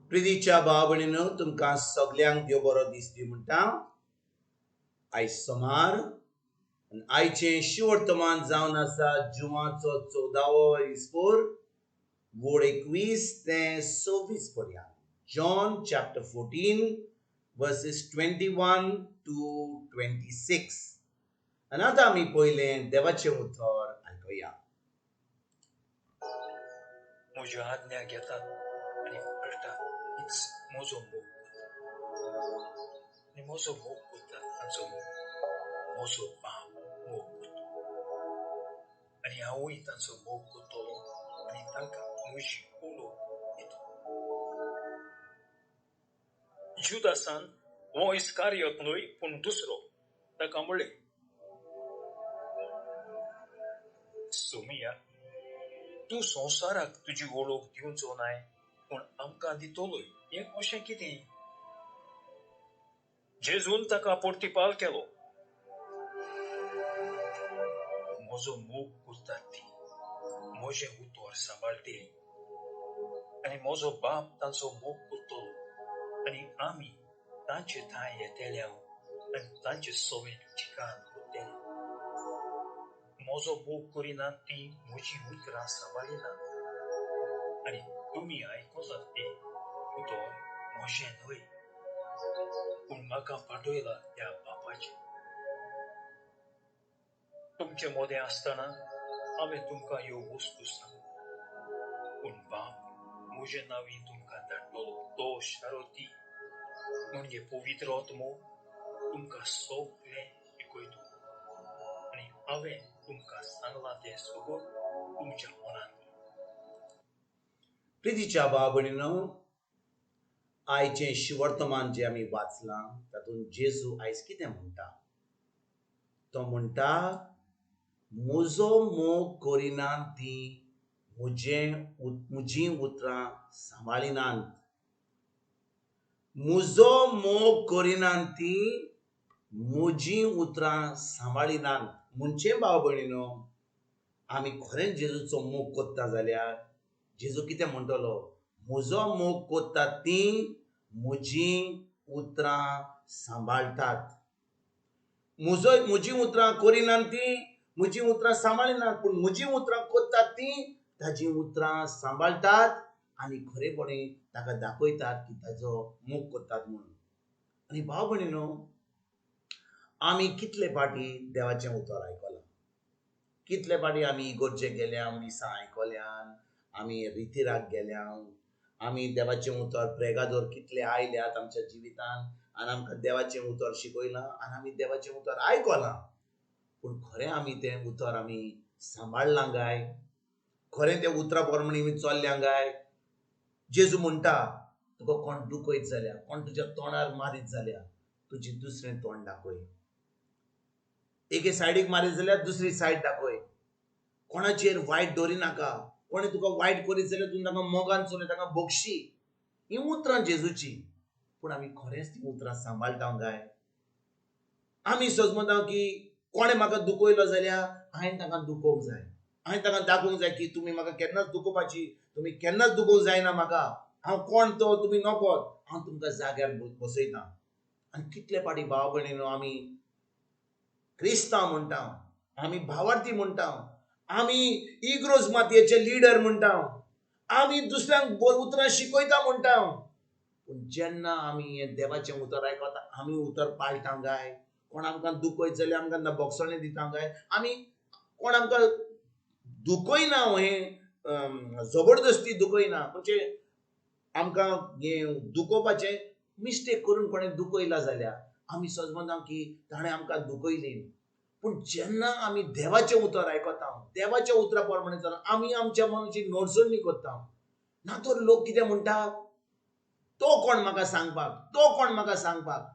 प्रितीच्या भावभयणीनो तुमकां सगल्यांक देव बरो दीस दी म्हणटा। आयज सोमार आयचें शिवर्तमान जावन आसा जुवाचो 14वो इस्पोर वोड 21 ते 26 पर्यंत। John chapter 14 verses 21 to 26। आनी आतां आमी पयलें देवाचें उतर आयकुया। म्हज्यो आज्ञा घेतात आनी पाळटात हीच म्हजो मोग आनी म्हजो मोग करतात तांचो म्हजो बाप मोग करता आनी हांवूय तांचो मोग करतलो आनी तांकां म्हजी ओळख दितलो। जुदासान हो इस्कारियोत न्हय पूण दुसरो ताका म्हणलें, सोमिया, तूं संवसाराक तुजी ओळख दिवचो नाय पूण आमकां दितलोय हें अशें कितें? जेजून ताका प्रतिपाल केलो, म्हजो मोग करतात ती म्हजें उतर सांबाळटली आनी म्हजो बाप तांचो मोग करतलो आनी आमी तांचे थंय येतले आनी तांचे सवेन ठिकाण करतले। म्हजो मोग करिनात ती म्हजी उतरां सांबाळिनात आनी तुमी आयकतात तें उतर म्हजें न्हय पूण म्हाका पाठयला त्या बापाचें। तुमचे मदें आसतना हांवें तुमकां ह्यो वस्तू सांगल्यो पूण बाप म्हजे नांवीं तुमकां धाडटलो तो शारोती म्हणजे पवित्र आत्मो तुमकां सगळें शिकयतलो आनी हांवें तुमकां सांगलां तें सगळें तुमच्या मनांत। प्रितीच्या भावभयणीनो, आयचें शिवर्तमान जें आमी वाचलां तातूंत जेजू आयज कितें म्हणटा? तो म्हणटा, म्हजो मोग करिनात ती म्हजीं उतरां सांबाळिनात। म्हजो मोग करिनात ती म्हजीं उतरां सांबाळिनात। म्हणचे भाव भयणीनो, आमी खरेंच जेजूचो मोग कोत्ता जाल्यार जेजू कितें म्हणटलो? म्हजो मोग कोत्तात ती म्हजीं उतरां सांबाळटात। म्हजीं उतरां करिनात ती म्हजीं उतरां सांबाळिनात पूण म्हजीं उतरां कोत्तात ती ताजीं उतरां सांबाळटात आनी खरेपणी ताका दाखयतात की ताजो मोग कोत्तात म्हणून। आनी भाव भयणीनो, आमी कितले फाटी देवाचें उतर आयकलां, कितले फाटी आमी इगोर्जेक गेल्या मिसा आयकल्यान, आमी रितीराक गेल्या, आमी देवाचें उतर प्रेगादोर कितले आयल्यात आमच्या जिवितान आनी आमकां देवाचें उतर शिकयलां आनी आमी देवाचें उतर आयकलां पूण खरें आमी तें उतर आमी सांबाळलां काय? खरें तें उतरा प्रमाणे आमी चल्ल्यां काय? जेजू म्हणटा, तुका कोण दुखयत जाल्यार, कोण तुज्या तोंडार मारीत जाल्यार तुजें दुसरें तोंड दाखय। एके सायडीक मारीत जाल्यार दुसरी सायड दाखय। कोणाचेर वायट दवरिनाका। कोणें तुका वायट करीत जाल्यार तूं ताका मोगान चलय, ताका बोगशी। ही उतरां जेजूची पूण आमी खरेंच ती उतरां सांबाळटा काय? आमी समजता की कोणें म्हाका दुखयलो जाल्यार हांवें ताका दुखोवंक जाय, हांवें ताका दाखोवंक जाय की तुमी म्हाका केन्नाच दुखोवपाची, तुमी केन्नाच दुखोवंक जायना म्हाका, हांव कोण तो तुमी नकोत, हांव तुमकां जाग्यार बसयतां। आनी कितले फाटी भाव भयणीनो आमी क्रिस्तांव म्हणटा, आमी भावार्थी म्हणटा, आमी इग्रोज मातयेचे लिडर म्हणटा, आमी दुसऱ्यांक उतरां शिकयता म्हणटा पूण जेन्ना आमी हें देवाचें उतर आयकता आमी उतर पाळटा काय? कोण आमकां दुखयत जाल्यार आमकां बोगसणे दिता काय? आमी कोण आमकां दुखयना हें जबरदस्ती दुखयना, म्हणजे आमकां हें दुखोवपाचें मिस्टेक करून कोणें दुखयला जाल्यार आमी समजता की ताणें आमकां दुखयली पूण जेन्ना आमी देवाचें उतर आयकता, देवाच्या उतरा प्रमाणे चलता, आमी आमच्या मनाची नडसडणी करता ना तर लोक कितें म्हणटा, तो कोण म्हाका सांगपाक, तो कोण म्हाका सांगपाक,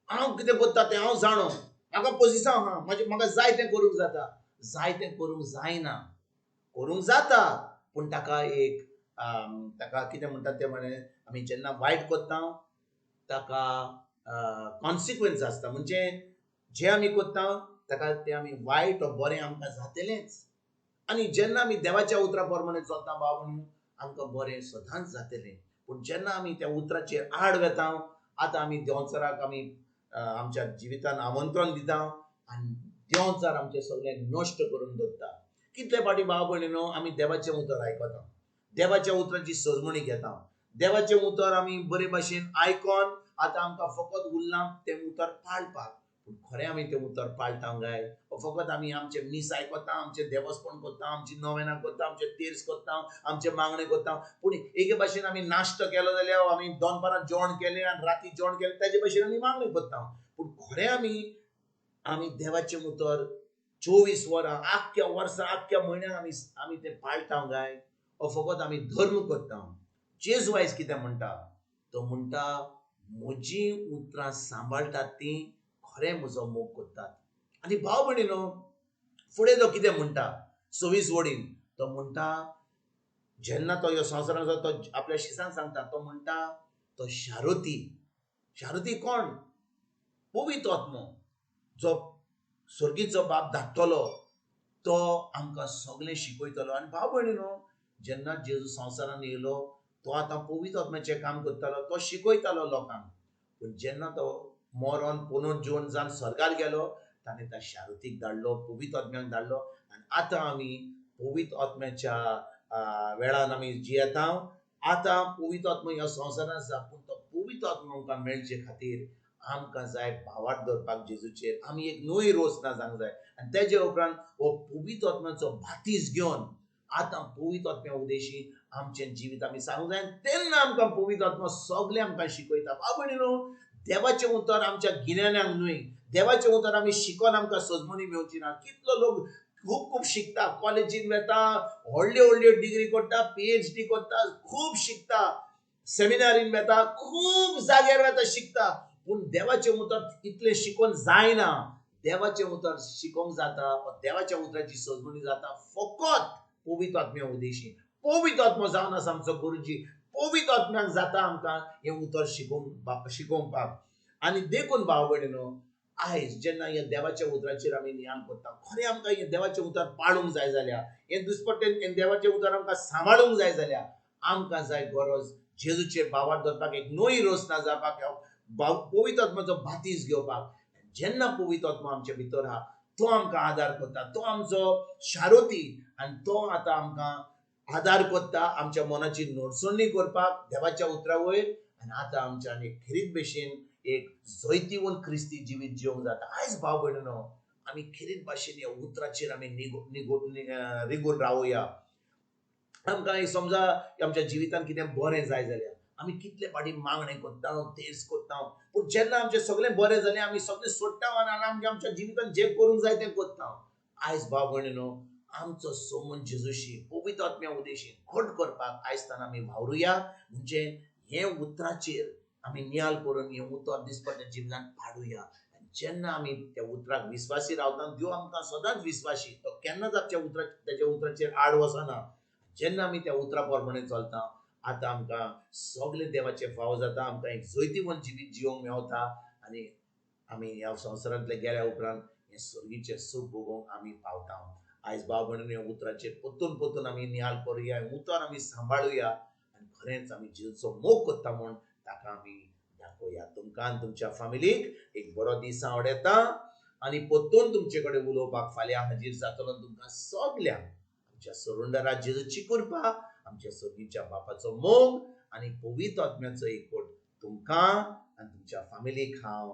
हांव कितें करता तें हांव जाणो, म्हाका पोजिशन आहा, म्हाका जाय तें करूंक जाता। जाय तें करूंक जायना, करूंक जाता पूण ताका एक ताका कितें म्हणटात तें म्हणे आमी जेन्ना वायट करता ताका कॉन्सिक्वन्स आसता, म्हणजे जें आमी करता ताका तें आमी वायट वा बरें आमकां जातलेंच। आनी जेन्ना आमी देवाच्या उतरा प्रमाणे चलता भाव भयणीनो, आमकां बरें सदांच जातलें। पूण जेन्ना आमी त्या उतराचेर आड वेता, आतां आमी देंवचाराक आमी आमच्या जिवितान आमंत्रण दिता आनी देंवचार आमचें सगळें नश्ट करून दवरता. कितले फावटी भाव भयणीनो आमी देवाचें उतर आयकता, देवाच्या उतराची सजमणी घेता, देवाचें उतर आमी बरे भाशेन आयकोन आतां आमकां फकत उरलां तें उतर पाळपाक. पूण खरें आमी तें उतर पाळटा काय? फकत आमी आमचे मीस आयकता, आमचें देवस्पण करता, आमची नोवेनां करता, आमचे तेर्स करता, आमचे मागणे करता, पूण एके भाशेन आमी नाश्त केलो जाल्यार आमी दनपारां जेवण केलें आनी राती जेवण केलें तेजे भाशेन आमी मागणे करता. पूण खरें आमी देवाचें उतर 24 वरां आख्ख्या वर्सा आख्ख्या म्हयन्याक आमी तें पाळटा काय? फकत आमी धर्म करता. जेजू आयज कितें म्हणटा? तो म्हणटा म्हजीं उतरां सांबाळटात तीं खरें म्हजो मोग करतात. आनी भाव भयणीनो, फुडें तो कितें म्हणटा 26 वडीन? तो म्हणटा जेन्ना तो ह्या संवसारांत तो आपल्या शिसान सांगता, तो म्हणटा तो शारोती कोण? पवित्र आत्मो जो स्वर्गीचो बाप धाडटलो, तो आमकां सगळें शिकयतलो. आनी भाव भयणीनो, जेन्ना जेजू संवसारान येयलो, तो आतां पवित्र आत्म्याचें काम करतालो, तो शिकयतालो लोकांक. पूण जेन्ना तो मरोन पुनर्जीवन जावन स्वर्गार गेलो, ताणें त्या शारोतीक धाडलो, पवित्र आत्म्याक धाडलो. आनी आतां आमी पवित्र आत्म्याच्या वेळान आमी जियेता. आतां पवित्र आत्मो ह्या संवसारांत आसा, पूण तो पवित्र आत्मो आमकां मेळचे खातीर आमकां जाय भावार्थ दवरपाक जेजूचेर. आमी एक नवी रोसना जावंक जाय. आनी तेजे उपरांत हो पवित्र आत्म्याचो भातीस घेवन आतां पवित्र आत्म्या उदेशी आमचें जिवीत आमी सांगूंक जाय. तेन्ना आमकां पवित्र आत्मा सगळें आमकां शिकयता. भाव भयणीनो, देवाचें उतर आमच्या गिन्यान्यांक न्हय, देवाचें उतर आमी शिकोन आमकां सजमणी मेळची ना. कितलो लोक खूब शिकता, कॉलेजीन वेता, व्हडल्यो डिग्री करता, PhD करता, खूब शिकता, सेमिनारीन वेता, खूब जाग्यार वेता शिकता, पूण देवाचें उतर इतलें शिकोवन जायना. देवाचें उतर शिकोवंक जाता, देवाच्या उतराची सजमणी जाता फकत पवित्र आत्म्या उदेशी. पवित्र आत्मो जावन आसा आमचो गुरुजी, पवित्र आत्म्याक जाता आमकां हें उतर शिकोवपाक. आनी देखून भाव भयणीनो, आयज जेन्ना ह्या देवाच्या उतराचेर आमी ध्यान करता, खरें आमकां हें देवाचें उतर पाळूंक जाय जाल्यार, हें दिसपट्टेन हें देवाचें उतर आमकां सांबाळूंक जाय जाल्यार आमकां जाय गरज जेजूचेर भावार्थ धरपाक, एक नवी रोसना जावपाक, पवित्र आत्म्याचो भातीस घेवपाक. जेन्ना पवित्र आत्मा आमचे भितर आहा, तो आमकां आदार करता, तो आमचो शारोती. आनी तो आतां आमकां आदार करता आमच्या मनाची नडसणणी करपाक देवाच्या उतरा वयर. आनी आतां आमच्यान एक खरीत भशेन एक जैतिवंत क्रिस्ती जिवीत जिवंक जाता. आयज भाव भयणीनो, आमी खरीत भाशेन ह्या उतराचेर आमी रिगून रावुया. आमकां समजा आमच्या जिवितान कितें बरें जाय जाल्यार आमी कितले फावटी मागणे करता, तेर्स करता, पूण जेन्ना आमचें सगळें बरें जालें आमी सगळें सोडटा आनी आमच्या जिवितान जें करूंक जाय तें करता. आयज भाव भयणीनो, आमचो संबंद जेजूशी पवित्र आत्म्या उदेशी घट करपाक आयज तान आमी वावरुया. म्हणजे हे उतराचेर आमी नियाल करून हें उतर दिसपट्ट्या जिवितान पाडुया. जेन्ना आमी त्या उतराक विस्वासी रावता, देव आमकां सदांच विस्वासी, तो केन्नाच तेच्या उतराचेर आड वचना. जेन्ना आमी त्या उतरा प्रमाणे चलता, आतां आमकां सगळे देवाचे फाव जाता, आमकां एक जैतिवंत जिवीत जिवंक मेवता. आनी आमी ह्या संवसारांतले गेल्या उपरांत हें स्वर्गीचें सूख भोगोवंक आमी पावता. आयज भाव भयणीनो, ह्या उतराचेर परतून आमी नियाल करुया, उतर आमी सांबाळुया आनी खरेंच आमी जेजूचो मोग करता म्हूण ताका आमी दाखोवया. तुमकां आनी तुमच्या फॅमिलीक एक बरो दीस हांव येता आनी परतून तुमचे कडेन उलोवपाक फाल्यां हाजीर जातलो. तुमकां सगल्यांक आमच्या सरुंडरात जेजूची कृपा, आमच्या सगळींच्या बापाचो मोग आनी पवित्र आत्म्याचो एकवट तुमकां आनी तुमच्या फॅमिलीक हांव